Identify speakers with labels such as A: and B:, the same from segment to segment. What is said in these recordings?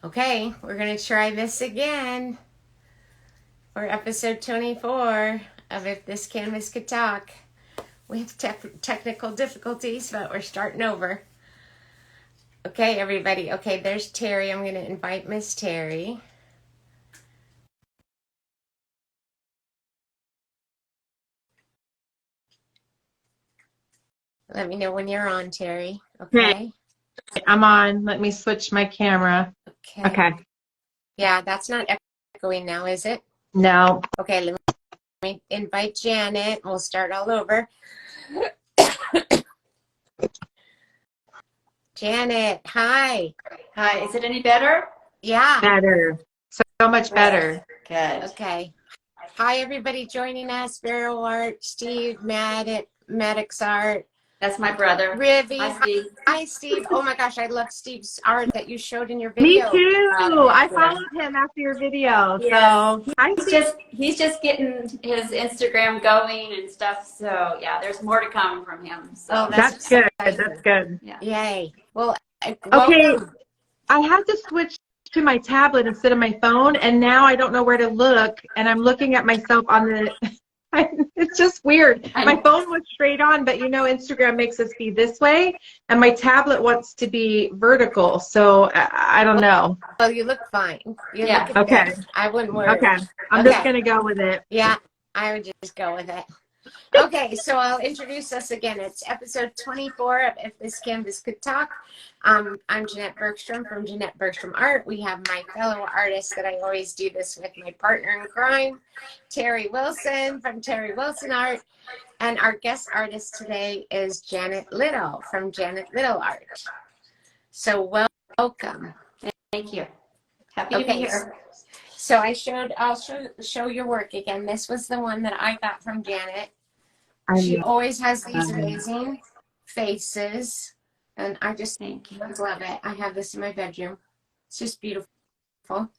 A: Okay, we're going to try this again for episode 24 of If This Canvas Could Talk. We have technical difficulties, but we're starting over. Okay, everybody. Okay, there's Terry. I'm going to invite Miss Terry. Let me know when you're on, Terry. Okay?
B: I'm on. Let me switch my camera. Okay.
A: Yeah, that's not echoing now, is it?
B: No.
A: Okay, let me invite Janet. We'll start all over. Janet, hi.
C: Hi, is it any better?
A: Yeah.
B: Better. So much better.
C: Good.
A: Okay. Hi, everybody joining us. Vero Art, Steve, Maddox Art.
C: That's my brother.
A: Rivy.
C: Hi, Steve.
A: Hi, Steve. Oh my gosh, I love Steve's art that you showed in your
B: Me
A: video.
B: too. I followed him after your video.
C: Yes.
B: So
C: he's just getting his Instagram going and stuff. So yeah, there's more to come from him. So
B: that's good. That's good.
C: Yeah.
A: Yay. Well,
B: okay. I had to switch to my tablet instead of my phone, and now I don't know where to look, and I'm looking at myself on the it's just weird. My phone was straight on, but you know Instagram makes us be this way, and my tablet wants to be vertical, so I don't know.
A: Well, you look fine. You look
B: okay.
A: good. I wouldn't worry.
B: Okay. I'm just going to go with it.
A: Yeah, I would just go with it. Okay, so I'll introduce us again. It's episode 24 of If This Canvas Could Talk. I'm Jeanette Bergstrom from Jeanette Bergstrom Art. We have my fellow artist that I always do this with, my partner in crime, Terry Wilson from Terry Wilson Art. And our guest artist today is Janet Little from Janet Little Art. So welcome.
C: Thank you. Happy to be here.
A: So I'll show your work again. This was the one that I got from Janet. She always has these amazing faces, and I just love it. I have this in my bedroom. It's just beautiful.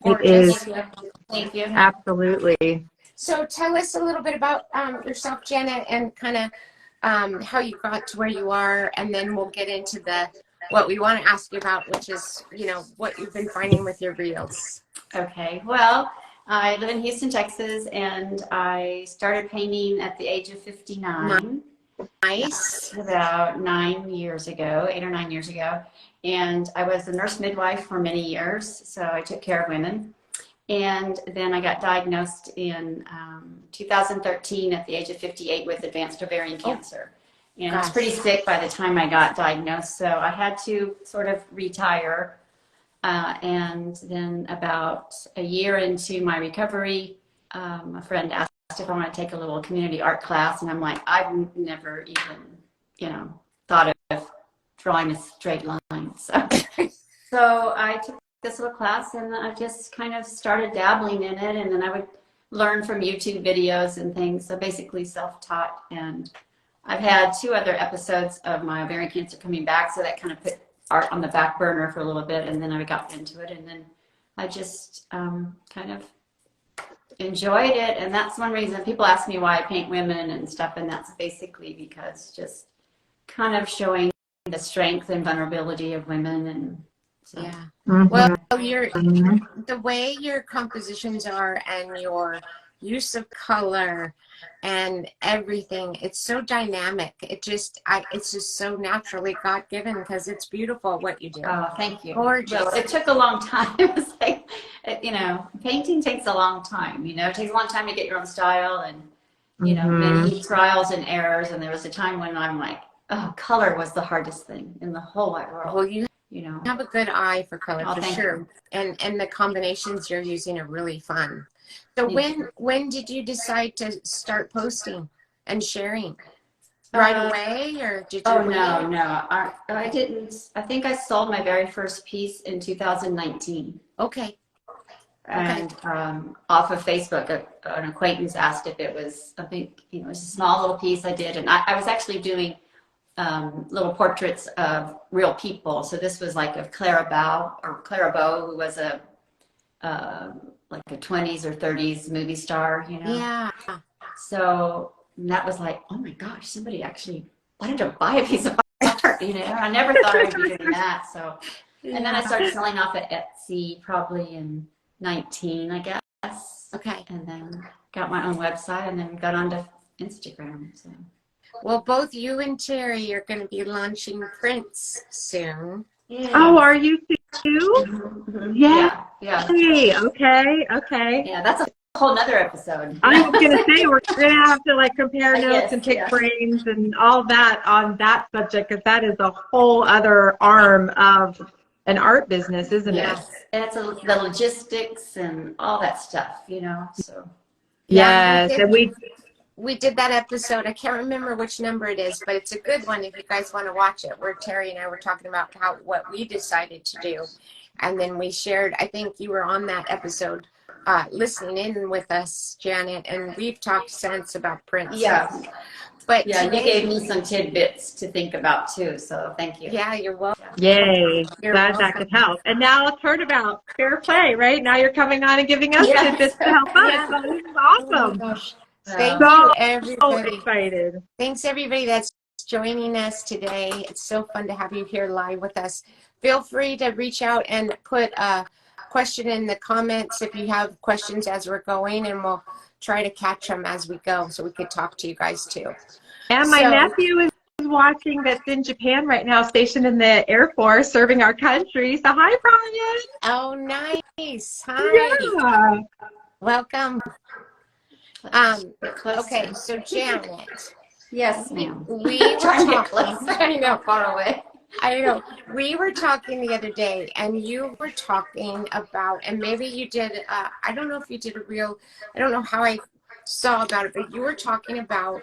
B: Gorgeous.
C: It is. Thank you.
B: Absolutely.
A: So tell us a little bit about yourself, Janet, and kind of how you got to where you are, and then we'll get into what we want to ask you about, which is, what you've been finding with your reels.
C: Okay. Well, I live in Houston, Texas, and I started painting at the age of 59.
A: Nice.
C: About 8 or 9 years ago. And I was a nurse midwife for many years, so I took care of women. And then I got diagnosed in 2013 at the age of 58 with advanced ovarian cancer. And I was pretty sick by the time I got diagnosed, so I had to sort of retire. And then about a year into my recovery, a friend asked if I want to take a little community art class, and I'm like, I've never even, thought of drawing a straight line. So I took this little class, and I just kind of started dabbling in it, and then I would learn from YouTube videos and things. So basically self-taught, and I've had 2 other episodes of my ovarian cancer coming back, so that kind of put art on the back burner for a little bit, and then I got into it, and then I just kind of enjoyed it. And that's one reason people ask me why I paint women and stuff, and that's basically because just kind of showing the strength and vulnerability of women. And so.
A: Yeah. Well, the way your compositions are and your use of color and everything, it's so dynamic. It's just so naturally God-given, because it's beautiful what you do.
C: Oh, thank you.
A: Gorgeous.
C: Well, it took a long time. It was like, painting takes a long time. It takes a long time to get your own style, and many trials and errors. And there was a time when I'm like, oh, color was the hardest thing in the whole wide world.
A: Well, you have a good eye for color, for sure. And the combinations you're using are really fun. So when did you decide to start posting and sharing? Right away, or did you?
C: Oh, no. I didn't. I think I sold my very first piece in 2019.
A: Okay.
C: And off of Facebook, an acquaintance asked if it was, I think, it was a small little piece I did. And I was actually doing little portraits of real people. So this was like of Clara Bow, who was like a 20s or 30s movie star,
A: Yeah.
C: So that was like, oh my gosh, somebody actually wanted to buy a piece of art, I never thought I'd be doing that. So And then I started selling off at Etsy probably in 19, I guess.
A: Okay.
C: And then got my own website and then got onto Instagram. So.
A: Well, both you and Terry are going to be launching prints soon.
B: Oh, are you too?
C: Mhm.
B: Yeah.
C: Yeah.
B: Hey, okay.
C: Yeah, that's a whole nother episode.
B: I was gonna say we're gonna have to like compare notes
C: Yes,
B: and pick
C: yeah.
B: brains and all that on that subject, because that is a whole other arm of an art business, isn't it?
C: Yes. And it's the logistics and all that stuff, you know, so.
A: Yeah,
B: Yes, and
A: we did that episode. I can't remember which number it is, but it's a good one if you guys want to watch it, where Terry and I were talking about what we decided to do. And then we shared, I think you were on that episode listening in with us, Janet, and we've talked since about prints.
C: Yeah.
A: But
C: Yeah,
A: today,
C: you gave me some tidbits to think about too, so thank you.
A: yeah, you're welcome.
B: yay,
A: You're
B: glad that
A: welcome.
B: could help. And now it's turnabout, fair play, right? Now you're coming on and giving us
C: Yes.
B: tidbits to help us.
A: Yeah.
B: So this is
A: Oh my
B: awesome.
A: gosh. Thank
B: So
A: you,
B: So
A: everybody.
B: excited.
A: Thanks, everybody that's joining us today. It's so fun to have you here live with us. Feel free to reach out and put a question in the comments if you have questions as we're going, and we'll try to catch them as we go so we could talk to you guys too.
B: And my
A: So-
B: nephew is watching, that's in Japan right now, stationed in the Air Force, serving our country. So hi, Brian.
A: Oh, nice. Hi.
B: Yeah.
A: Welcome. Okay, so Janet,
C: Yes, ma'am.
A: we were
C: Trying to get
A: talking.
C: close. I know, far away.
A: I know. We were talking the other day, and you were talking about, and maybe you did, I don't know if you did a reel, I don't know how I saw about it, but you were talking about,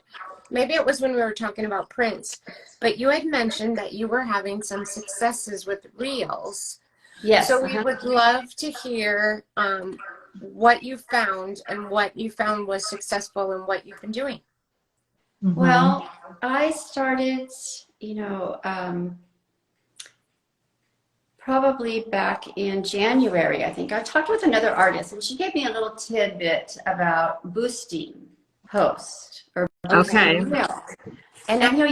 A: maybe it was when we were talking about prints, but you had mentioned that you were having some successes with reels.
C: Yes.
A: So we would love to hear what you found and what you found was successful and what you've been doing.
C: Well, I started, you know, probably back in January, I think. I talked with another artist, and she gave me a little tidbit about boosting posts or boosting reels. And I know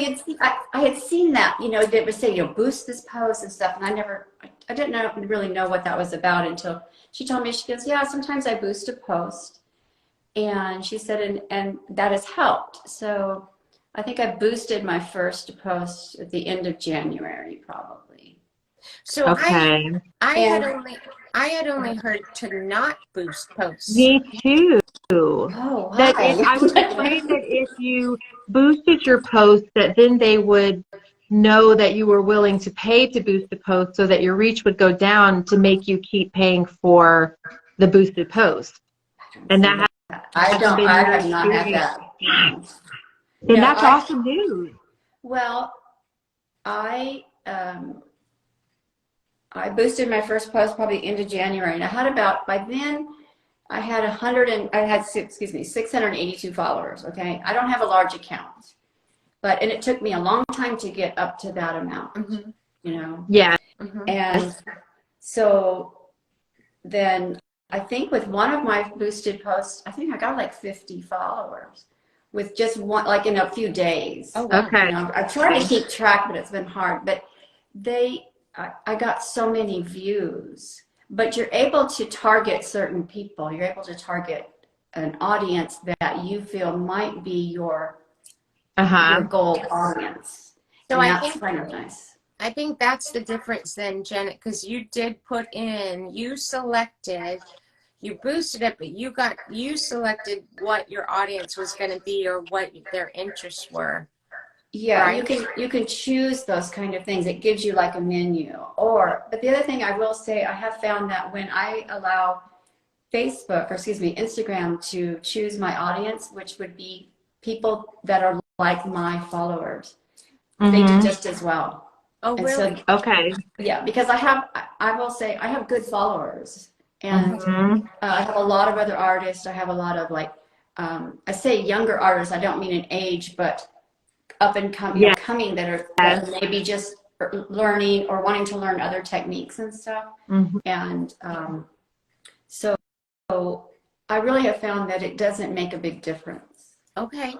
C: I had seen that, you know, they would say, you know, boost this post and stuff, and I didn't really know what that was about until she told me. She goes, yeah, sometimes I boost a post, and she said, and that has helped. So I think I boosted my first post at the end of January, probably.
A: So
B: Okay.
A: I had only heard to not boost posts.
B: Me too.
C: Oh,
B: That
C: why?
B: I was afraid that if you boosted your post, that then they would know that you were willing to pay to boost the post, so that your reach would go down to make you keep paying for the boosted post. And that
C: I have not had that.
B: and
C: No,
B: that's awesome news.
C: Well, I boosted my first post probably into January, and I had by then I had 682 followers. Okay, I don't have a large account, and it took me a long time to get up to that amount.
A: Mm-hmm.
C: You know.
B: Yeah.
A: Mm-hmm.
C: And so then I think with one of my boosted posts, I think I got like 50 followers with just one, like in a few days.
A: Oh, wow.
B: Okay.
C: You know, I tried to keep track, but it's been hard. But I got so many views. But you're able to target certain people. You're able to target an audience that you feel might be your goal audience.
A: So
C: and
A: I
C: that's
A: think
C: kind of nice.
A: I think that's the difference then, Janet, because you did put in, you boosted it, but you selected what your audience was going to be or what their interests were.
C: Yeah,
A: right?
C: you can choose those kind of things. It gives you like a menu. But the other thing I will say, I have found that when I allow Instagram to choose my audience, which would be people that are like my followers, they do just as well.
A: Oh,
C: And
A: really?
C: so,
B: Okay.
C: yeah, because I will say I have good followers, and I have a lot of other artists. I have a lot of I say younger artists. I don't mean in age, but up and coming, coming that maybe just learning or wanting to learn other techniques and stuff. And so I really have found that it doesn't make a big difference.
A: Okay.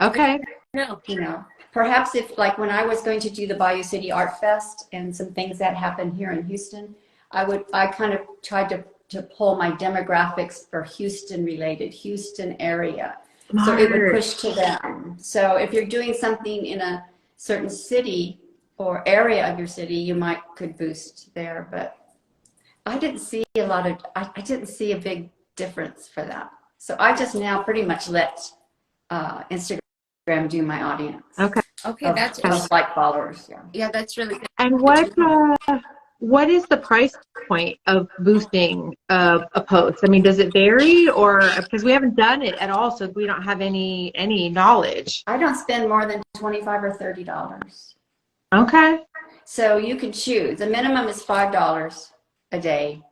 C: No, you know, perhaps if like when I was going to do the Bayou City Art Fest and some things that happened here in Houston, I kind of tried to pull my demographics for Houston area. So it would
B: Smart.
C: push to them. So if you're doing something in a certain city or area of your city, you could boost there. But I didn't see I didn't see a big difference for that. So I just now pretty much let Instagram do my audience.
B: Okay.
A: Okay, that's
C: of like followers. Yeah.
A: yeah, that's really good.
B: And what is the price point of boosting a post? I mean, does it vary, or because we haven't done it at all, so we don't have any knowledge?
C: I don't spend more than $25 or $30.
B: Okay.
C: So you can choose. The minimum is $5 a day,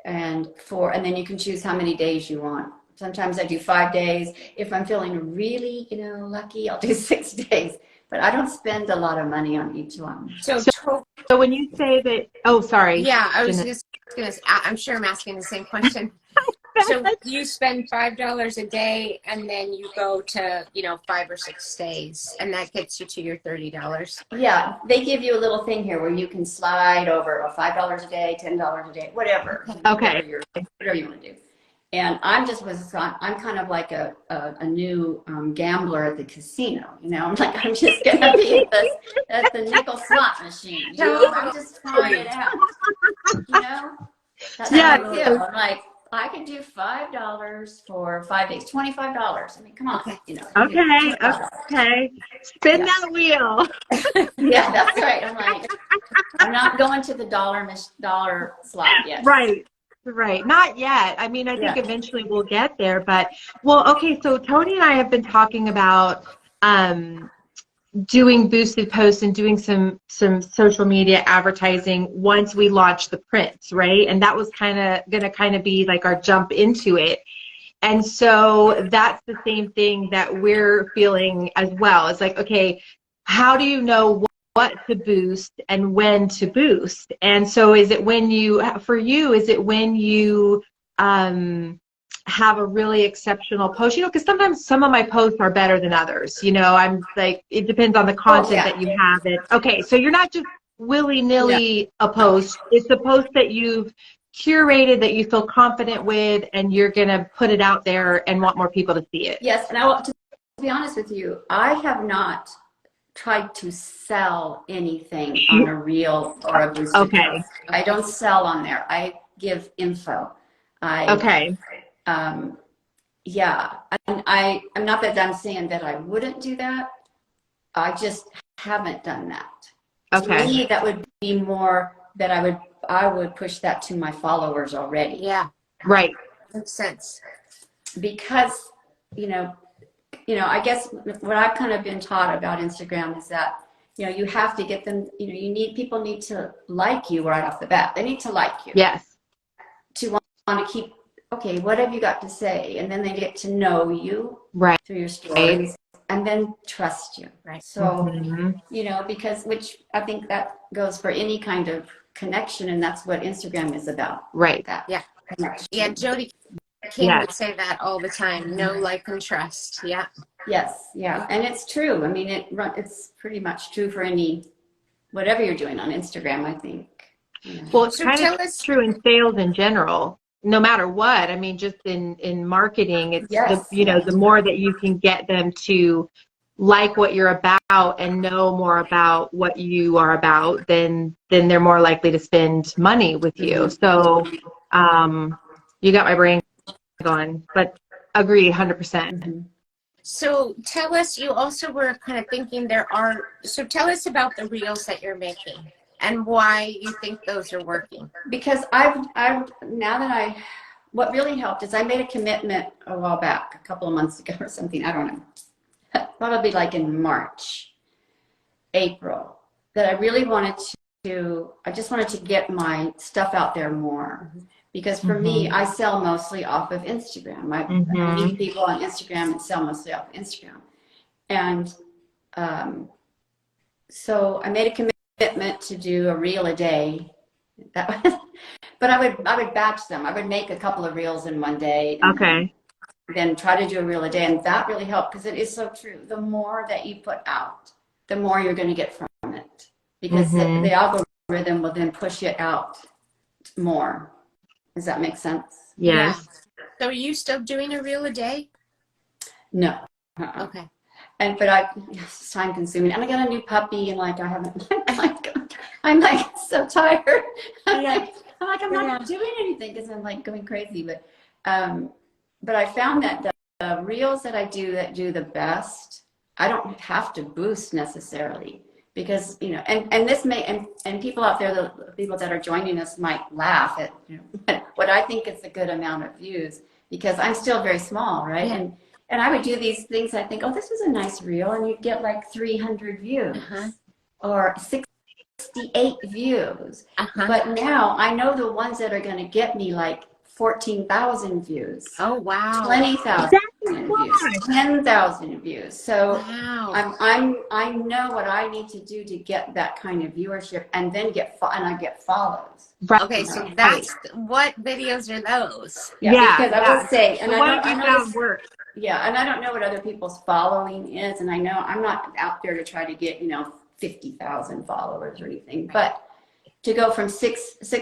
C: and then you can choose how many days you want. Sometimes I do 5 days. If I'm feeling really, lucky, I'll do 6 days. But I don't spend a lot of money on each one.
A: So
B: So when you say that, oh, sorry.
A: yeah, I was
B: Jeanette.
A: just gonna. I'm sure I'm asking the same question. So you spend $5 a day, and then you go to 5 or 6 days, and that gets you to your $30.
C: Yeah, they give you a little thing here where you can slide over $5 a day, $10 a day, whatever.
B: Okay.
C: Whatever you want to do. And I'm kind of like a new gambler at the casino. I'm like, I'm just going to be at the nickel slot machine. I'm just trying it out. That's
B: Yeah.
C: how I feel. I'm like, I could do $5 for 5 days, $25. I mean, come on.
A: Okay.
B: Okay. Spin that wheel.
C: Yeah, that's right. I'm like, I'm not going to the dollar slot yet.
B: Right. Not yet. I mean, I think
C: Yeah.
B: eventually we'll get there, but okay, so Tony and I have been talking about doing boosted posts and doing some social media advertising once we launch the prints, right? And that was gonna be like our jump into it. And so that's the same thing that we're feeling as well. It's like, okay, how do you know what to boost and when to boost? And so is it when you have a really exceptional post, because sometimes some of my posts are better than others, I'm like, it depends on the content that you have. Okay, so you're not just willy-nilly a post. It's a post that you've curated, that you feel confident with, and you're gonna put it out there and want more people to see it.
C: Yes, and I want to be honest with you, I have not tried to sell anything on a reel or a boosted
B: Okay.
C: post. I don't sell on there. I give info.
B: Okay.
C: Yeah, and I'm not that I'm saying that I wouldn't do that. I just haven't done that.
B: Okay.
C: To me, that would be more that I would push that to my followers already.
A: Yeah,
B: Right.
A: makes sense.
C: Because, I guess what I've kind of been taught about Instagram is that, you have to get them, people need to like you right off the bat. They need to like you.
B: Yes.
C: To want to keep, okay, what have you got to say? And then they get to know you
B: Right.
C: through your stories and then trust you.
A: Right.
C: So,
B: Mhm.
C: because which I think that goes for any kind of connection, and that's what Instagram is about.
B: Right.
C: That
A: Yeah.
C: connection.
A: Yeah, Jody King
B: Yes.
A: would say that all the time. No, like, and trust. Yeah.
C: Yes, yeah, and it's true. I mean, it's pretty much true for whatever you're doing on Instagram, I think.
B: Well, it's
A: So
B: kind
A: tell
B: of
A: us-
B: true in sales in general, no matter what. I mean, just in marketing, it's
C: Yes,
B: the more that you can get them to like what you're about and know more about what you are about, then they're more likely to spend money with you. So, you got my brain going, but agree 100%.
A: So tell us, you also were kind of thinking so tell us about the reels that you're making and why you think those are working.
C: Because what really helped is I made a commitment a while back, a couple of months ago or something, I don't know, probably like in March, April, that I really I just wanted to get my stuff out there more. Because for me, I sell mostly off of Instagram. I meet people on Instagram and sell mostly off of Instagram. And so I made a commitment to do a reel a day. But I would batch them. I would make a couple of reels in one day.
B: Okay.
C: Then try to do a reel a day. And that really helped, because it is so true. The more that you put out, the more you're going to get from it. Because the algorithm will then push it out more. Does that make sense?
B: Yes.
A: So are you still doing a reel a day?
C: No. Uh-uh.
A: Okay.
C: But it's time consuming. And I got a new puppy, and like I haven't, I'm like so tired.
A: Yeah.
C: I'm not doing anything because I'm like going crazy. But I found that the reels that I do that do the best, I don't have to boost necessarily, because and this may and people out there, the people that are joining us might laugh at what I think is a good amount of views, because I'm still very small, right?
A: Yeah.
C: And I would do these things. I think, oh, this is a nice reel, and you'd get like 300 views or 68 views. But now I know the ones that are going to get me like 14,000 views.
A: Oh, wow.
C: 20,000 views, 10,000 views. So
A: Wow.
C: I know what I need to do to get that kind of viewership, and then I get follows.
B: Right.
A: Okay, so that's what videos are those?
C: Yeah, because I will say, and
B: what have you found works?
C: Yeah, and I don't know what other people's following is, and I know I'm not out there to try to get 50,000 followers or anything, but to go from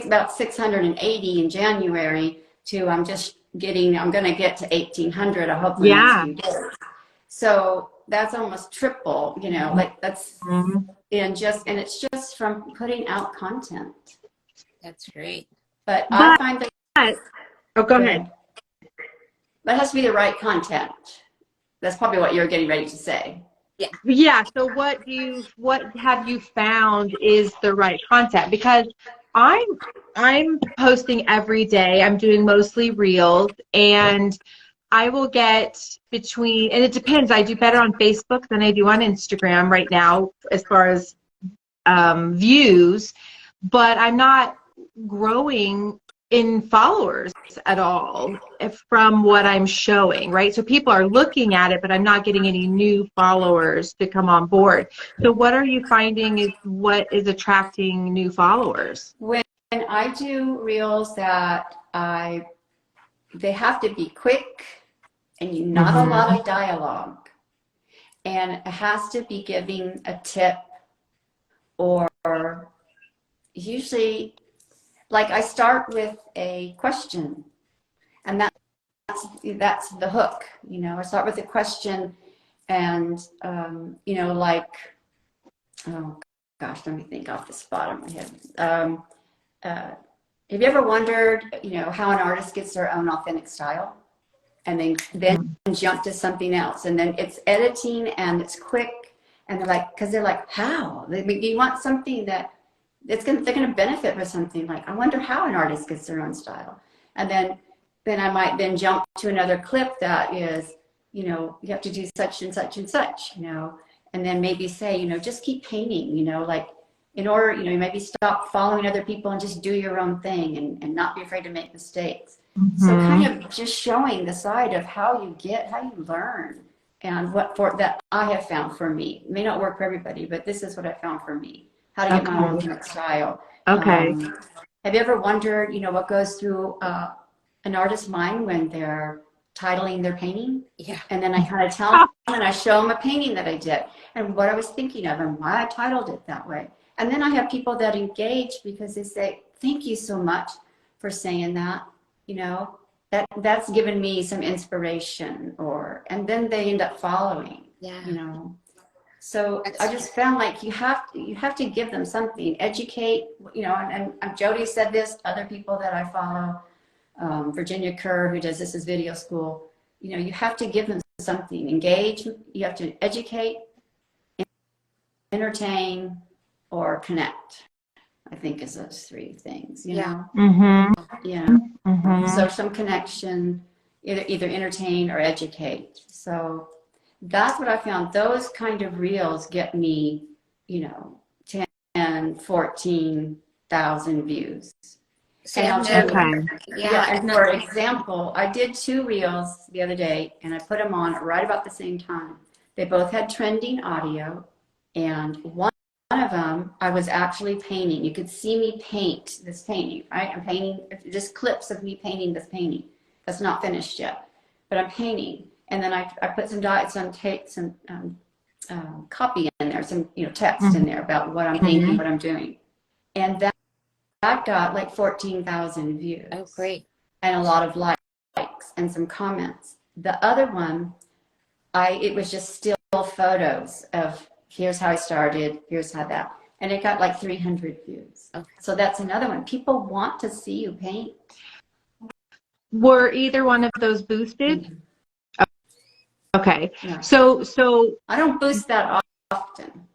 C: about 680 in January to I'm going to get to 1,800. I hope in the next few days. So that's almost triple. Like that's and it's just from putting out content.
A: That's great.
C: But I find that.
B: Oh, go ahead.
C: That has to be the right content. That's probably what you're getting ready to say.
B: Yeah. So what have you found is the right content? Because I'm posting every day. I'm doing mostly reels, and I will get and it depends. I do better on Facebook than I do on Instagram right now as far as views, but I'm not growing in followers at all from what I'm showing, right? So people are looking at it, but I'm not getting any new followers to come on board. So what are you finding is what is attracting new followers?
C: When I do reels they have to be quick and not a lot of dialogue, and it has to be giving a tip, or usually, like, I start with a question, and that's the hook. I start with a question, and like, oh gosh, let me think off the spot of my head. Have you ever wondered, how an artist gets their own authentic style, and then jump to something else, and then it's editing and it's quick, and they're like, how? You want something that they're going to benefit with something. Like, I wonder how an artist gets their own style. And then I might then jump to another clip that is, you have to do such and such and such, and then maybe say, just keep painting, like, in order, maybe stop following other people and just do your own thing, and not be afraid to make mistakes. So kind of just showing the side of how you learn, and that I have found for me. It may not work for everybody, but this is what I found for me. How to get my own unique style.
B: Okay.
C: Have you ever wondered, what goes through an artist's mind when they're titling their painting?
A: Yeah.
C: And then I kind of tell them, and I show them a painting that I did, and what I was thinking of, and why I titled it that way. And then I have people that engage because they say, thank you so much for saying that. That's given me some inspiration, and then they end up following.
A: Yeah.
C: So I just found like you have to give them something, educate, and Jody said this, other people that I follow, Virginia Kerr, who does This Is Video School, you have to give them something, engage, you have to educate, entertain, or connect. I think is those three things, know? So some connection, either entertain or educate. So that's what I found. Those kind of reels get me, 10, 14,000 views. And I'll tell you, and for example, I did 2 reels the other day, and I put them on right about the same time. They both had trending audio, and one of them I was actually painting. You could see me paint this painting, right? I'm painting, just clips of me painting this painting. That's not finished yet, but I'm painting. And then I put some copy in there, some text in there about what I'm thinking, what I'm doing. And got like 14,000 views.
A: Oh, great.
C: And a lot of likes and some comments. The other one, it was just still photos of here's how I started, here's how that. And it got like 300 views.
A: Okay.
C: So that's another one. People want to see you paint.
B: Were either one of those boosted? Okay.
C: No.
B: So
C: I don't boost that often.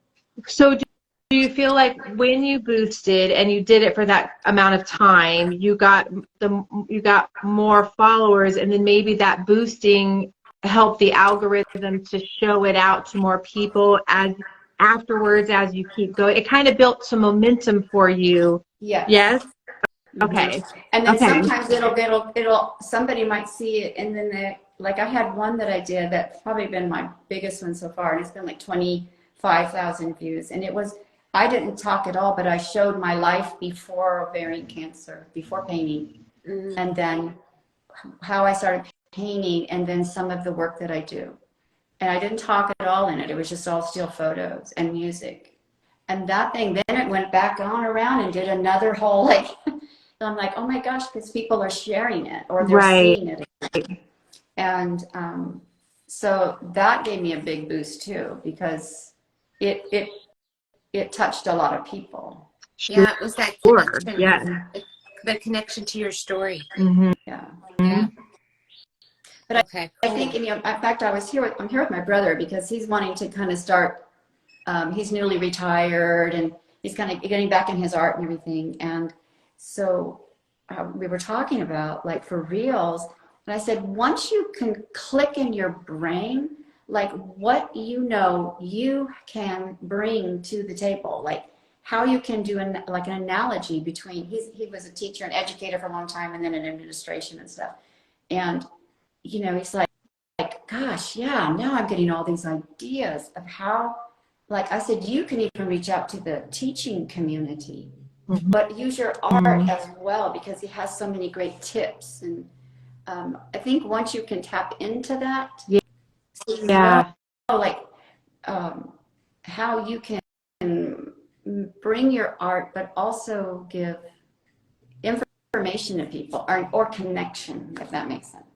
B: do you feel like when you boosted and you did it for that amount of time, you got more followers, and then maybe that boosting helped the algorithm to show it out to more people as afterwards as you keep going? It kind of built some momentum for you.
C: Yes.
B: Yes?
C: Mhm.
B: Okay.
C: And then
B: Okay.
C: sometimes it'll somebody might see it, and then like I had one that I did that's probably been my biggest one so far, and it's been like 25,000 views, and I didn't talk at all, but I showed my life before ovarian cancer, before painting, and then how I started painting, and then some of the work that I do. And I didn't talk at all in it. It was just all still photos and music. And that thing, then it went back on around and did another whole, like, I'm like, oh my gosh, because people are sharing it or they're
B: Right.
C: seeing it. And so that gave me a big boost too, because it touched a lot of people.
A: Yeah, it was that
B: Sure.
A: connection.
B: Yeah.
A: The connection to your story.
B: Mm-hmm.
C: Yeah.
A: Yeah.
C: But
A: Okay.
C: I think, in fact, I'm here with my brother because he's wanting to kind of start, he's newly retired and he's kind of getting back in his art and everything. And so we were talking about, like, for reels, and I said, once you can click in your brain, like what you can bring to the table, like how you can do an analogy between, he was a teacher and educator for a long time and then in administration and stuff. And, he's like, gosh, yeah, now I'm getting all these ideas of how, like I said, you can even reach out to the teaching community, but use your art as well, because he has so many great tips. And I think once you can tap into that,
B: Yeah.
C: like how you can bring your art, but also give information to people or connection, if that makes sense.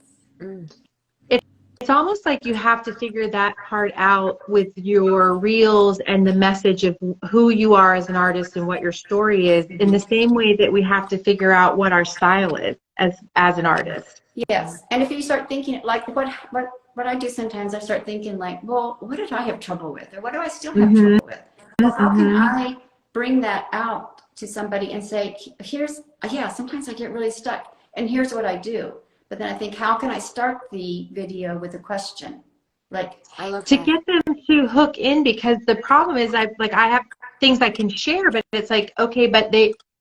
B: It's almost like you have to figure that part out with your reels and the message of who you are as an artist and what your story is, in the same way that we have to figure out what our style is as an artist.
C: Yes. And if you start thinking, like what I do sometimes, I start thinking like, well, what did I have trouble with? Or what do I still have trouble with? Well, how can I bring that out to somebody and say, sometimes I get really stuck and here's what I do. But then I think, how can I start the video with a question? Like,
A: I love
B: to
A: that.
B: get them to hook in, because the problem is I have things I can share, but it's like, okay, but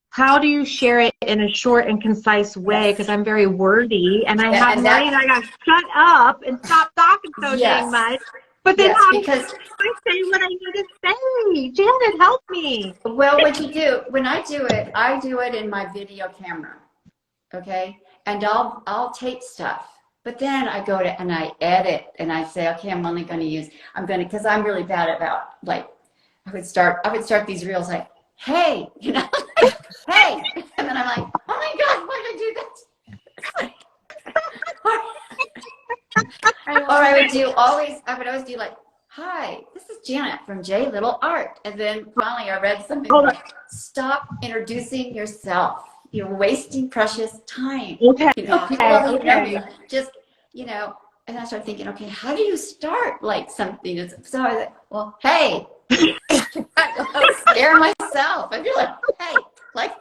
B: how do you share it in a short and concise way? Because I'm very wordy and I have money and I got to shut up and stop talking so dang much. But then how do I say what I need to say? Janet, help me.
C: Well, what you do, when I do it in my video camera, okay? And I'll tape stuff. But then I go and I edit and I say, okay, because I'm really bad about, like, I would start these reels like, hey, hey, and then I'm like, oh my God, why did I do that? Or I would always do like, hi, this is Janet from J Little Art. And then finally I read something like, stop introducing yourself. You're wasting precious time.
B: Okay.
C: Just, and I started thinking, okay, how do you start like something? So I was like, well, hey, I scare myself. I feel like, hey, like,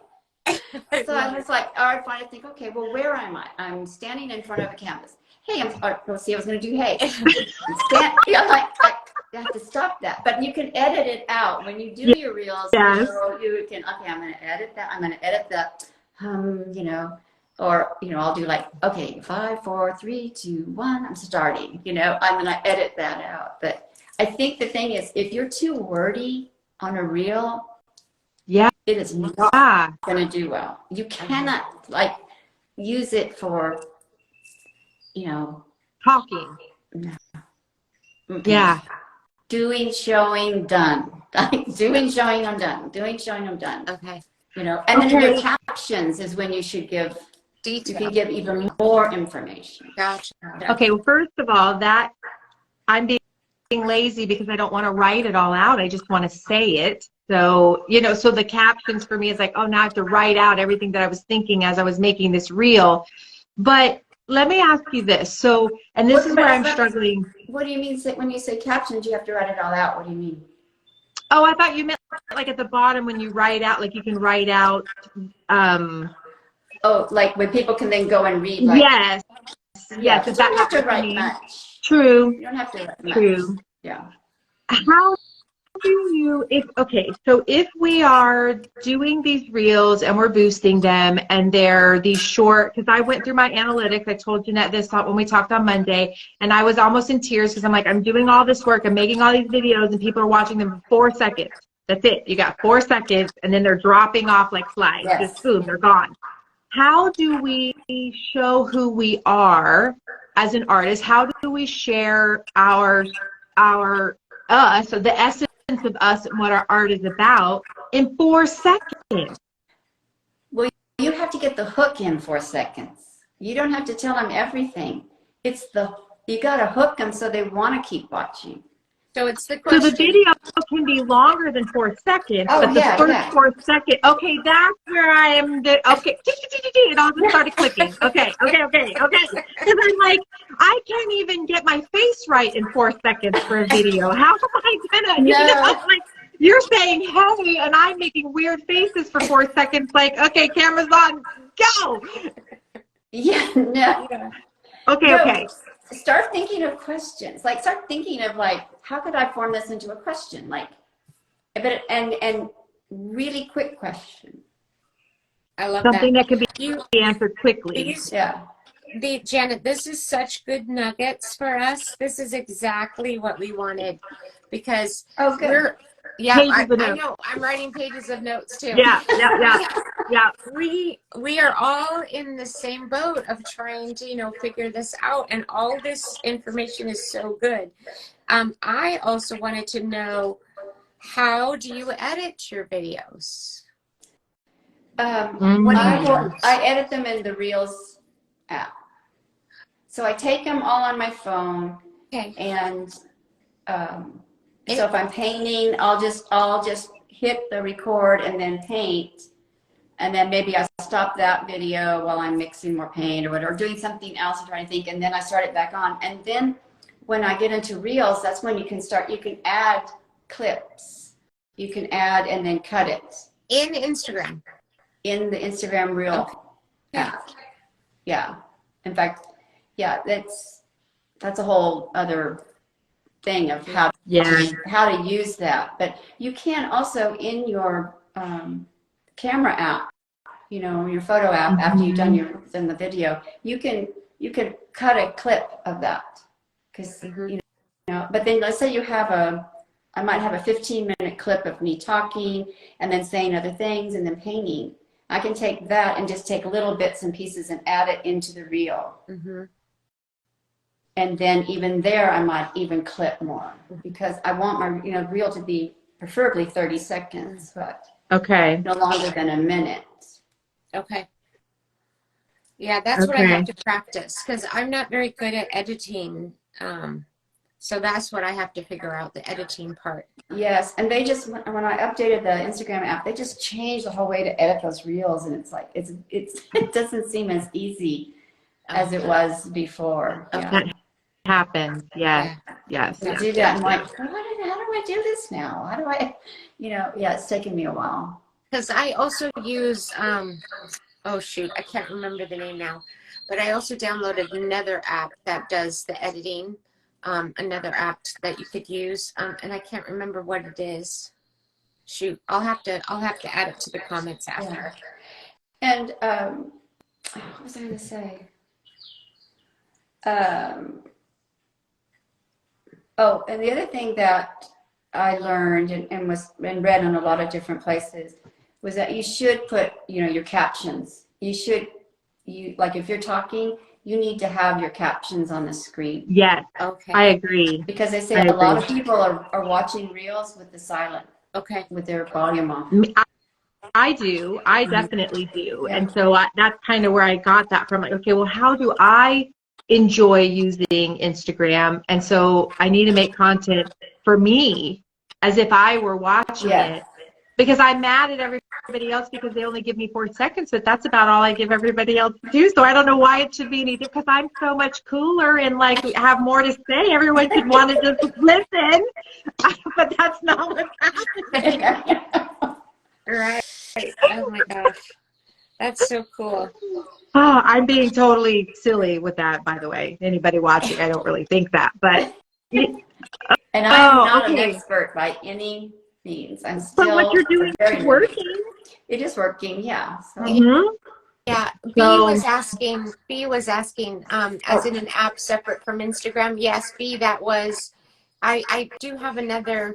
C: so I was like, all right, fine. I think, okay, well, where am I? I'm standing in front of a canvas. Hey, I was going to do hey. I'm like, I have to stop that. But you can edit it out when you do your reels.
B: Yes.
C: You can, okay, I'm going to edit that. I'm going to edit that. Or, I'll do like, okay, 5, 4, 3, 2, 1, I'm starting, I'm going to edit that out. But I think the thing is, if you're too wordy on a reel, it is not going to do well. You cannot like use it for,
B: talking.
C: No.
B: Yeah.
C: Doing, showing, done. Doing, showing, I'm done. Doing, showing, I'm done.
A: Okay.
C: you know, and then in your
B: Okay.
C: captions is when you should give, you
A: Detail.
C: can give even more information.
A: Gotcha.
B: Okay, well, first of all, that I'm being lazy because I don't want to write it all out. I just want to say it. So, you know, so the captions for me is like, oh, now I have to write out everything that I was thinking as I was making this reel. But let me ask you this. So, and this is where I'm struggling.
C: What do you mean when you say captions, you have to write it all out? What do you mean?
B: Oh, I thought you meant like at the bottom when you write out, like you can write out.
C: Oh, like when people can then go and read. Like,
B: Yes.
C: yeah,
B: Yes.
C: you
B: If
C: don't
B: that
C: have to
B: happens to
C: write
B: me.
C: much.
B: True.
C: You don't have to write much.
B: True.
C: Yeah.
B: How do you, so if we are doing these reels and we're boosting them and they're these short, because I went through my analytics, I told Jeanette this when we talked on Monday, and I was almost in tears because I'm like, I'm doing all this work, I'm making all these videos and people are watching them for 4 seconds. That's it. You got 4 seconds and then they're dropping off like flies.
C: Yes.
B: Just boom, they're gone. How do we show who we are as an artist? How do we share our us, so the essence of us and what our art is about in 4 seconds?
C: Well, you have to get the hook in 4 seconds. You don't have to tell them everything. It's you got to hook them so they want to keep watching.
A: So it's the
B: So
A: question.
B: the video can be longer than 4 seconds,
C: Oh,
B: but the
C: yeah,
B: first
C: yeah.
B: 4 seconds, okay, that's where I am. Okay, it all just started clicking. Okay. Because I'm like, I can't even get my face right in 4 seconds for a video. How am I gonna?
C: No.
B: You know, like you're saying hey, and I'm making weird faces for 4 seconds. Like, okay, camera's on, go.
C: Yeah, no.
B: Okay,
C: No,
B: okay.
C: Start thinking of questions. Like, start thinking of like, how could I form this into a question? Like, but and really quick question.
A: I love
B: Something
A: that.
B: that can be answered quickly.
A: These,
C: Yeah.
A: Janet, this is such good nuggets for us. This is exactly what we wanted because
C: Oh, good.
B: Pages of
A: I
B: notes.
A: know. I'm writing pages of notes too.
B: Yeah.
A: We are all in the same boat of trying to, figure this out, and all this information is so good. I also wanted to know, how do you edit your videos? I edit them in the Reels app. So I take them all on my phone. Okay.
C: And so if I'm painting, I'll just hit the record and then paint. And then maybe I stop that video while I'm mixing more paint or whatever, or doing something else and trying to think, and then I start it back on. And then when I get into Reels, that's when you can add clips. You can add and then cut it.
A: In Instagram?
C: In the Instagram Reel app. Yeah. In fact, yeah, that's a whole other thing of how to use that. But you can also in your camera app, your photo app, after you've done the video, you can cut a clip of that, because but then let's say I might have a 15-minute clip of me talking and then saying other things and then painting. I can take that and just take little bits and pieces and add it into the reel. And then even there, I might even clip more, because I want my reel to be preferably 30 seconds, but no longer than a minute.
A: Okay. Yeah, that's what I have to practice, because I'm not very good at editing. So that's what I have to figure out, the editing part.
C: Yes, and they just, when I updated the Instagram app, they just changed the whole way to edit those reels, and it's like it doesn't seem as easy as it was before.
B: That happens. Yes.
C: To do that, I'm like, how do I do this now? How do I, it's taken me a while.
A: Because I also use, oh shoot, I can't remember the name now, but I also downloaded another app that does the editing, another app that you could use, and I can't remember what it is. Shoot, I'll have to add it to the comments after.
C: Yeah. And what was I going to say? Oh, and the other thing that I learned and read in a lot of different places was that you should put, your captions. Like if you're talking, you need to have your captions on the screen.
B: Yes.
A: Okay.
B: I agree.
C: Because they say a lot of people are watching Reels with the silent.
A: Okay.
C: With their volume off.
B: I do. I definitely do. And so that's kind of where I got that from. Like, okay, well, how do I enjoy using Instagram? And so I need to make content for me as if I were watching it, because I'm mad at everybody else because they only give me 4 seconds, but that's about all I give everybody else too. So I don't know why it should be any different, because I'm so much cooler and like have more to say. Everyone should want to just listen, but that's not what's happening.
A: Right. Oh my gosh. That's so cool.
B: Oh, I'm being totally silly with that, by the way. Anybody watching, I don't really think that, but.
C: And I'm not
B: okay.
C: an expert by any means. I'm still.
B: But what you're doing is working.
C: It is working, yeah. So.
A: Yeah, B was asking, as in an app separate from Instagram. Yes, B, that was, I do have another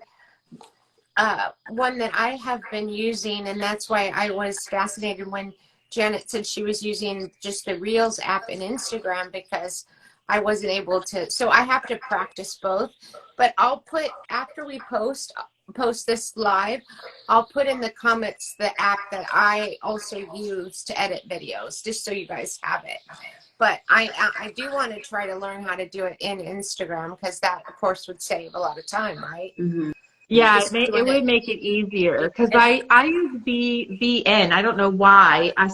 A: one that I have been using, and that's why I was fascinated when Janet said she was using just the Reels app in Instagram, because I wasn't able to. So I have to practice both, but I'll put, after we post this live, I'll put in the comments the app that I also use to edit videos, just so you guys have it. But I do want to try to learn how to do it in Instagram, because that, of course, would save a lot of time, right?
C: Mm-hmm.
B: Yeah, it would make it easier, because I use VN. I don't know why. I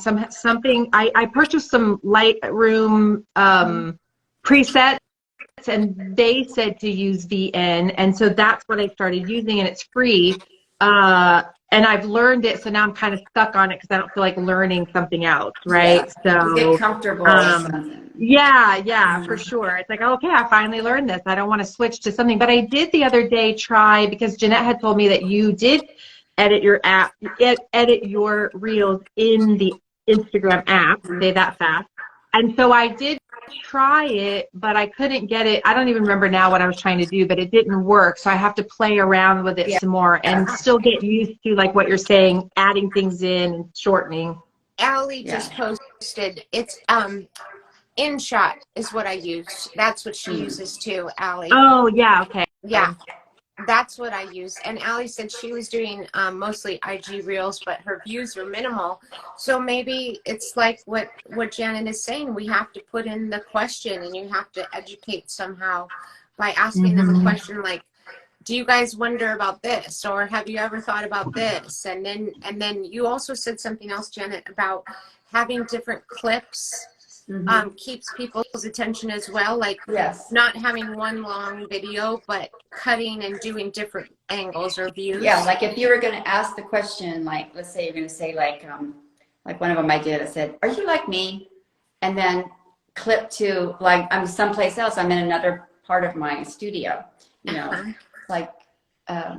B: purchased some Lightroom presets, and they said to use VN, and so that's what I started using, and it's free. And I've learned it, so now I'm kind of stuck on it because I don't feel like learning something else, right?
C: Yeah.
B: So
C: you get comfortable with something.
B: Yeah, for sure. It's like, okay, I finally learned this. I don't want to switch to something. But I did the other day try, because Jeanette had told me that you did edit your app, edit your Reels in the Instagram app, say that fast. And so I did try it, but I couldn't get it. I don't even remember now what I was trying to do, but it didn't work. So I have to play around with it some more and still get used to, like what you're saying, adding things in and shortening.
A: Allie just posted, it's InShot is what I use. That's what she uses too, Allie.
B: Oh, yeah, okay.
A: Yeah, that's what I use. And Allie said she was doing mostly IG Reels, but her views are minimal. So maybe it's like what Janet is saying. We have to put in the question, and you have to educate somehow by asking them a question like, do you guys wonder about this? Or have you ever thought about this? And then you also said something else, Janet, about having different clips. Keeps people's attention as well, like not having one long video, but cutting and doing different angles or views.
C: Yeah, like if you were going to ask the question, like let's say you're going to say like one of them I did, I said, are you like me? And then clip to like I'm someplace else, I'm in another part of my studio, you know, like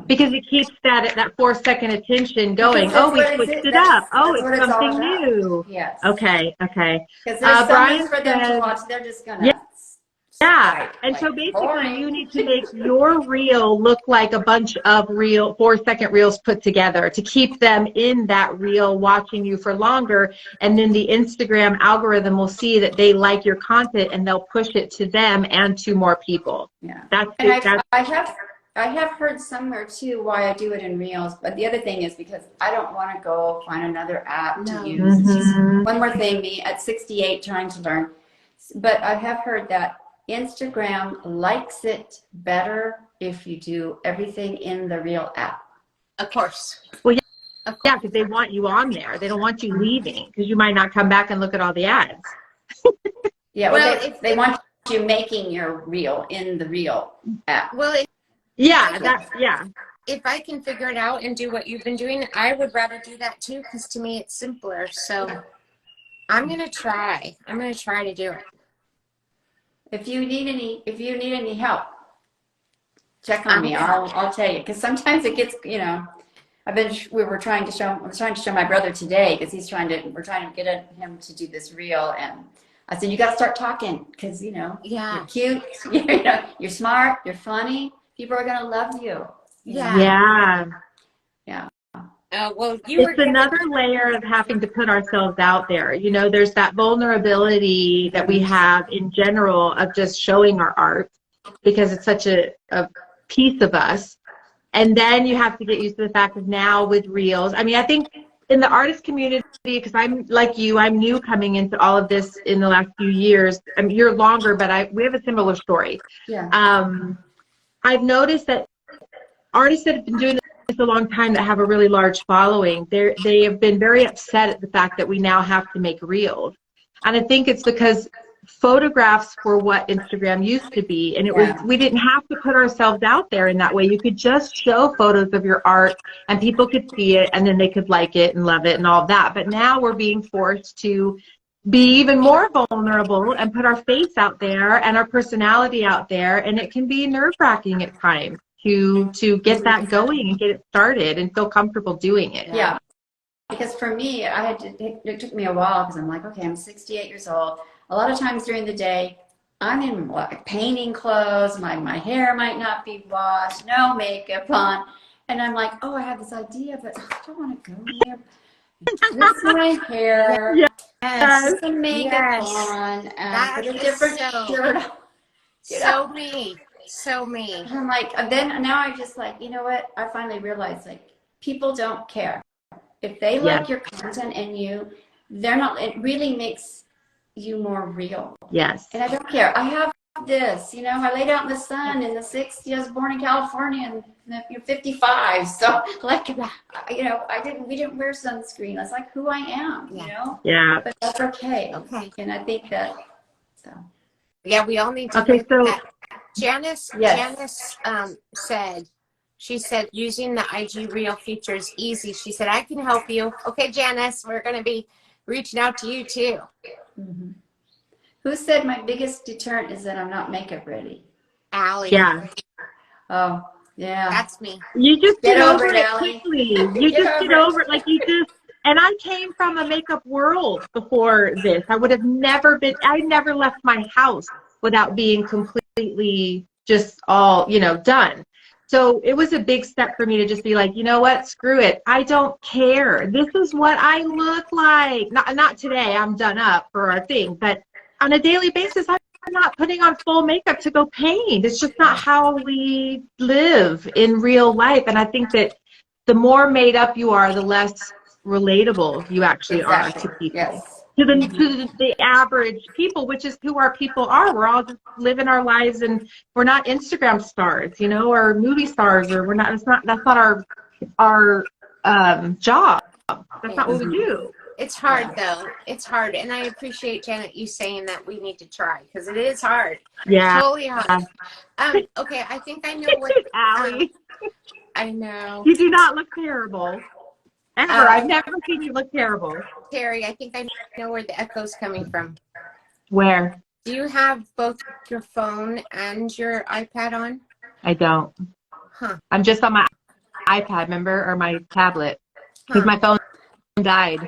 B: because it keeps that 4 second attention going. Oh, we switched it up. Oh, it's something new.
C: Yes.
B: Okay.
C: Because there's something for them to watch. They're just gonna.
B: Yeah. And so basically, you need to make your reel look like a bunch of 4 second reels put together to keep them in that reel watching you for longer. And then the Instagram algorithm will see that they like your content, and they'll push it to them and to more people.
C: Yeah.
B: That's
C: I have heard somewhere too why I do it in Reels, but the other thing is because I don't want to go find another app to use. It's just one more thing, me at 68 trying to learn. But I have heard that Instagram likes it better if you do everything in the Reel app.
A: Of course.
B: Well, yeah, because they want you on there. They don't want you leaving, because you might not come back and look at all the ads.
C: Yeah, well, they want you making your Reel in the Reel app.
A: Well, if I can figure it out and do what you've been doing, I would rather do that too, because to me it's simpler. So I'm gonna try. I'm gonna try to do it.
C: If you need any help, check on me. I'll tell you, because sometimes it gets, you know, I was trying to show my brother today, because we're trying to get him to do this Reel, and I said, you got to start talking, because you know, you're cute, you know, you're smart, you're funny. People are gonna love you.
B: Yeah.
A: Well,
B: it's another layer of having to put ourselves out there. You know, there's that vulnerability that we have in general of just showing our art, because it's such a piece of us. And then you have to get used to the fact that now with Reels, I mean, I think in the artist community, because I'm like you, I'm new coming into all of this in the last few years. I mean, you're longer, but we have a similar story.
C: Yeah.
B: I've noticed that artists that have been doing this a long time that have a really large following, they have been very upset at the fact that we now have to make reels. And I think it's because photographs were what Instagram used to be, and we didn't have to put ourselves out there in that way. You could just show photos of your art and people could see it, and then they could like it and love it and all of that. But now we're being forced to be even more vulnerable and put our face out there and our personality out there, and it can be nerve-wracking at times to get that going and get it started and feel comfortable doing it.
C: Yeah. Because for me, it took me a while, because I'm like, okay, I'm 68 years old. A lot of times during the day, I'm in like painting clothes. My hair might not be washed, no makeup on. And I'm like, oh, I have this idea, but I don't want to go there. Twist my hair, put some makeup on, and put a different shirt on.
A: So me. So me.
C: And I'm like, then now I just like, you know what? I finally realized, like, people don't care. If they like your content and they're not, it really makes you more real.
B: Yes.
C: And I don't care. I have this, I laid out in the sun in the 60s. I was born in California, and you're 55. So like, we didn't wear sunscreen. That's like who I am,
B: Yeah.
C: But that's okay.
A: Okay.
C: And I think that, so.
A: Yeah, we all need to
B: Okay, so
A: Janice said, she said, using the IG Reel feature is easy. She said, I can help you. Okay, Janice, we're going to be reaching out to you too.
C: Mm-hmm. Who said my biggest deterrent is that I'm not makeup ready?
A: Allie.
B: Yeah.
C: Oh, yeah.
A: That's me.
B: You just get over it
C: Allie.
B: quickly. You just get over it. Like and I came from a makeup world before this. I never left my house without being completely just all, done. So it was a big step for me to just be like, you know what, screw it. I don't care. This is what I look like. Not today, I'm done up for our thing, but on a daily basis, I'm not putting on full makeup to go paint. It's just not how we live in real life. And I think that the more made up you are, the less relatable you actually are to people.
C: Yes.
B: To the average people, which is who our people are. We're all just living our lives, and we're not Instagram stars, or movie stars, or that's not our job. That's not what we do.
A: It's hard though. It's hard, and I appreciate, Janet, you saying that we need to try, because it is hard.
B: Yeah.
A: Totally hard. Okay, I think I know what.
B: Allie,
A: I know.
B: you do not look terrible. Ever. I've never seen you look terrible.
A: Terry, I think I know where the echo's coming from.
B: Where?
A: Do you have both your phone and your iPad on?
B: I don't.
A: Huh.
B: I'm just on my iPad, remember, or my tablet, because my phone died.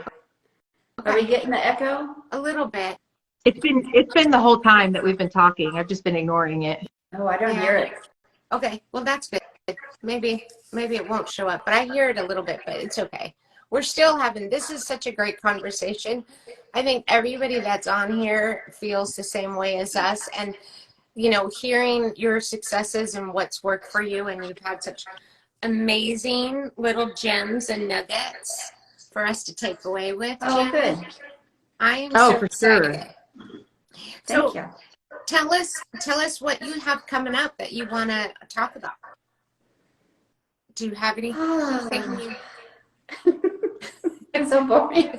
C: Are we getting the echo?
A: A little bit.
B: It's been the whole time that we've been talking. I've just been ignoring it.
C: Oh, I don't hear it.
A: Okay, well that's good. Maybe it won't show up, but I hear it a little bit, but it's okay. We're still this is such a great conversation. I think everybody that's on here feels the same way as us, and hearing your successes and what's worked for you, and you've had such amazing little gems and nuggets for us to take away with.
C: Oh,
A: Janet.
C: good.
A: I am
B: Oh,
A: so
B: for
A: excited.
B: sure.
C: Thank you.
A: Tell us what you have coming up that you want to talk about. Do you have anything?
C: It's so boring.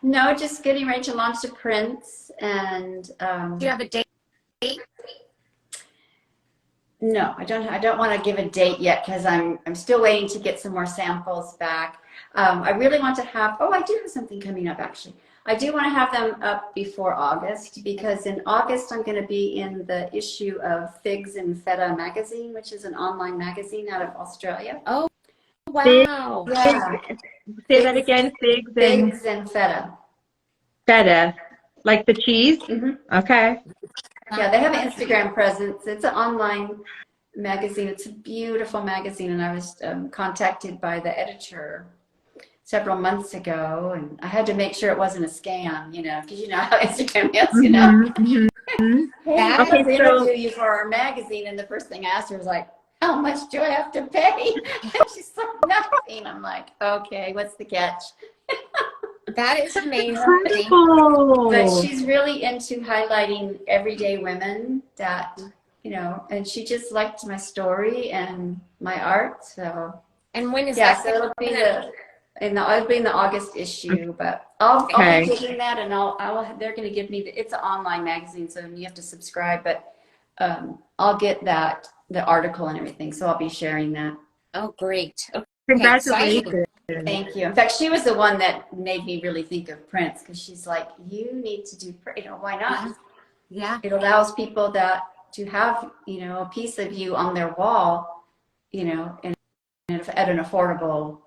C: No, just getting ready to launch the prints, and
A: Do you have a date?
C: no, I don't want to give a date yet, because I'm still waiting to get some more samples back. I really want to have. Oh, I do have something coming up actually. I do want to have them up before August, because in August I'm going to be in the issue of Figs and Feta magazine, which is an online magazine out of Australia.
A: Oh, wow.
C: Yeah.
B: Say that again. Figs
C: and Feta.
B: Feta, like the cheese.
C: Mm-hmm.
B: Okay.
C: Yeah, they have an Instagram presence. It's an online magazine. It's a beautiful magazine, and I was contacted by the editor several months ago, and I had to make sure it wasn't a scam, because you know how Instagram is,
B: Mm-hmm.
C: Hey, I want to interview you for our magazine, and the first thing I asked her was like, how much do I have to pay? And she's like, nothing. I'm like, okay, what's the catch?
A: That is amazing.
B: Incredible.
C: But she's really into highlighting everyday women that, and she just liked my story and my art. So
A: And when is
C: yeah,
A: that?
C: so it'll be it'll be in the August issue. But I'll
B: Okay.
C: be getting that, and they're going to give me it's an online magazine, so you have to subscribe. But I'll get the article and everything, so I'll be sharing that.
A: Oh, great. Okay,
B: Congratulations.
C: Thank you. In fact, she was the one that made me really think of Prince, because she's like, you need to do, why not?
A: Yeah.
C: It allows people to have, a piece of you on their wall, and at an affordable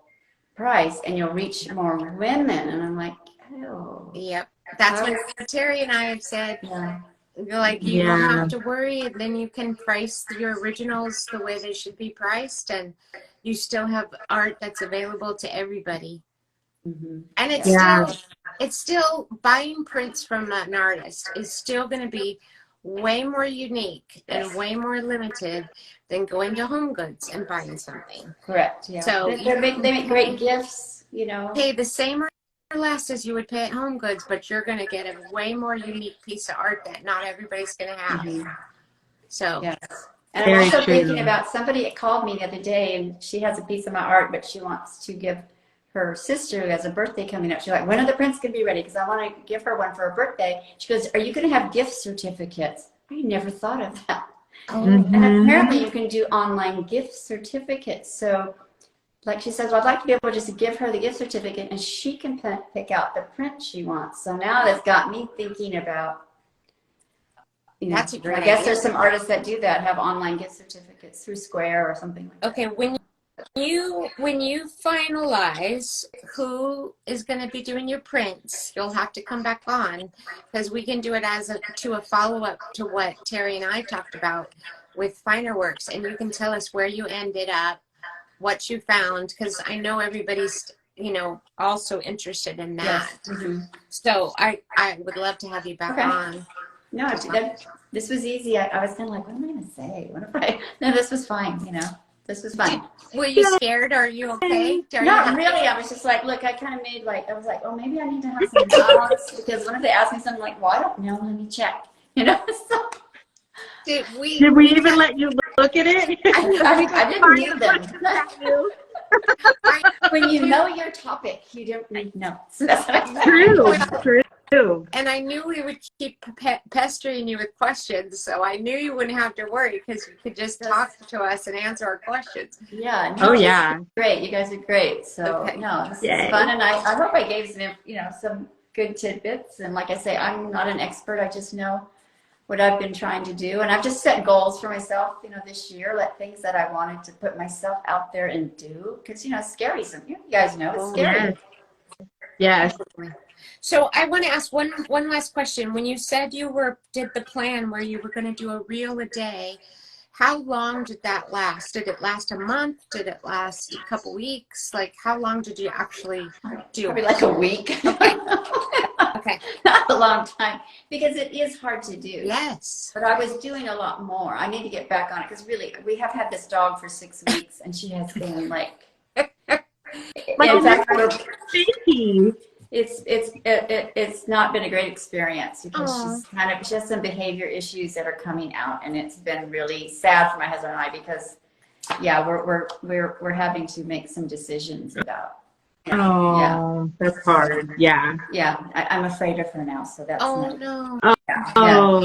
C: price, and you'll reach more women. And I'm like, oh.
A: Yep. That's what Terry and I have said.
C: Yeah.
A: Like, you don't have to worry, and then you can price your originals the way they should be priced, and you still have art that's available to everybody.
C: Mm-hmm.
A: And it's still buying prints from an artist is still going to be way more unique and way more limited than going to Home Goods and buying something.
C: Correct. Yeah.
A: So
C: they make great gifts,
A: Pay the same or less as you would pay at Home Goods, but you're going to get a way more unique piece of art that not everybody's going to have.
C: Mm-hmm.
A: So
C: yes. And I'm also thinking about somebody called me the other day, and she has a piece of my art, but she wants to give her sister who has a birthday coming up. She's like, when are the prints going to be ready? Because I want to give her one for her birthday. She goes, are you going to have gift certificates? I never thought of that.
B: Mm-hmm.
C: And apparently you can do online gift certificates. So like she says, well, I'd like to be able just to give her the gift certificate, and she can pick out the print she wants. So now that's got me thinking about,
A: that's a great
C: I guess
A: idea.
C: there's some artists that do that, have online gift certificates through Square or something like that.
A: Okay, when you finalize who is going to be doing your prints, you'll have to come back on, because we can do it as a follow-up to what Terry and I talked about with Finer Works, and you can tell us where you ended up, what you found, because I know everybody's also interested in that.
C: Yes. Mm-hmm.
A: So I would love to have you back on.
C: No, this was easy. I was kind of like, what am I going to say? What if no, this was fine. This was fun.
A: Were you scared? Are you okay?
C: Not really. I was just like, look, I kind of made I was like, oh, maybe I need to have some notes, because what if they ask me something, like, well, I don't know, let me check. So,
A: Did we
B: even let you look at it?
C: I didn't need them. When you know your topic, you don't need notes. That's what I said.
B: True.
A: And I knew we would keep pestering you with questions, so I knew you wouldn't have to worry, because you could just talk to us and answer our questions.
C: Yeah.
B: No, yeah.
C: Great. You guys are great. So, no, this is fun. And I hope I gave some good tidbits. And like I say, I'm not an expert. I just know what I've been trying to do. And I've just set goals for myself, this year, things that I wanted to put myself out there and do. Because, it's scary. You guys know it's scary.
B: Yes.
A: So I want to ask one last question. When you said you did the plan where you were going to do a reel a day, how long did that last? Did it last a month? Did it last a couple weeks? Like, how long did you actually do?
C: Probably like a week.
A: Okay.
C: Not a long time, because it is hard to do.
A: Yes.
C: But I was doing a lot more. I need to get back on it, because really, we have had this dog for 6 weeks, and she has been in fact, it's not been a great experience, because she has some behavior issues that are coming out, and it's been really sad for my husband and I, because we're having to make some decisions about.
B: That's hard. Yeah.
C: I'm afraid of her now, so that's
A: no.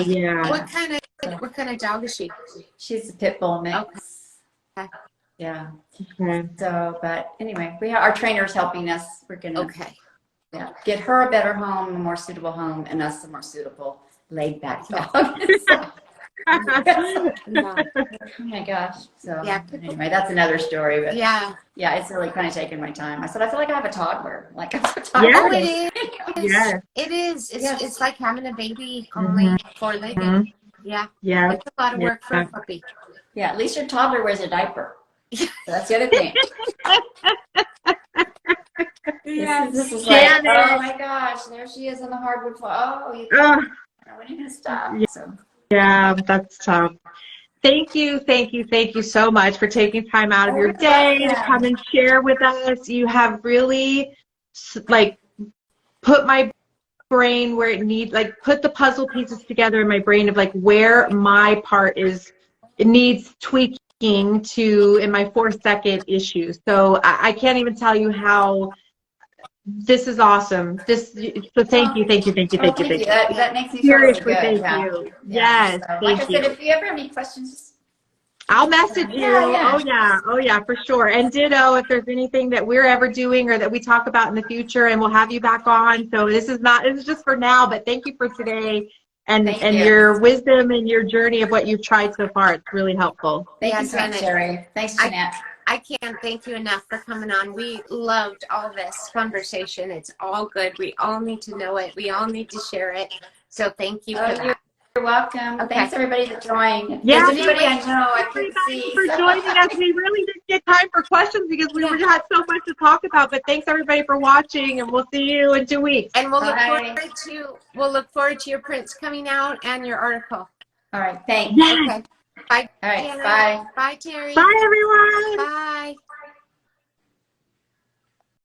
B: Yeah.
A: What kind of dog is she?
C: She's a pit bull mix.
A: Okay.
C: Yeah.
B: Okay.
C: So, but anyway, our trainer's helping us. We're gonna get her a better home, a more suitable home, and us a more suitable, laid back dog. Oh my gosh. So anyway, that's another story. But yeah, it's really kind of taken my time. I said, I feel like I have a toddler. Like I'm a toddler.
A: Oh, it is.
B: Yes.
A: It is. It's like having a baby, only 4-legged. Yeah. It's a lot of work for a puppy.
C: Yeah, at least your toddler wears a diaper. So that's the other thing. This is like, oh my gosh, there she is on the hardwood floor. Oh, when are you going to stop?
B: Yeah, that's tough. Thank you, thank you, thank you so much for taking time out of your day to come and share with us. You have really like put my brain where it needs, like put the puzzle pieces together in my brain of like where my part is, it needs tweaking to in my 4-second issue. So I can't even tell you how this is awesome. So thank you, thank you, thank you,
C: Well,
B: thank you, thank you.
C: That makes me feel really
B: Seriously,
C: good.
B: thank
C: Yeah.
B: you.
C: Yeah.
B: Yes,
C: So, like
B: thank
C: I said,
B: you.
C: if you ever have any questions,
B: I'll message you.
C: Yeah.
B: Oh yeah, for sure. And ditto if there's anything that we're ever doing or that we talk about in the future, and we'll have you back on. So this is just for now, but thank you for today and
C: Thank you.
B: your wisdom and your journey of what you've tried so far. It's really helpful.
C: Thank
A: Yeah,
C: you so much,
A: Janet.
C: Sherry. Thanks, Jeanette.
A: I can't thank you enough for coming on. We loved all this conversation. It's all good. We all need to know it. We all need to share it. So thank you for that.
C: You're welcome.
A: Okay.
C: Thanks, everybody that joined.
B: Yeah,
C: There's anybody I know I couldn't
B: everybody
C: see.
B: for joining us. We really didn't get time for questions because we had so much to talk about. But thanks everybody for watching, and we'll see you in 2 weeks.
A: And we'll look
C: Bye.
A: forward to your prints coming out and your article.
C: All right. Thanks.
B: Yes.
A: Okay. Bye.
C: All right.
A: Janet.
C: Bye.
A: Bye, Terry.
B: Bye everyone.
A: Bye.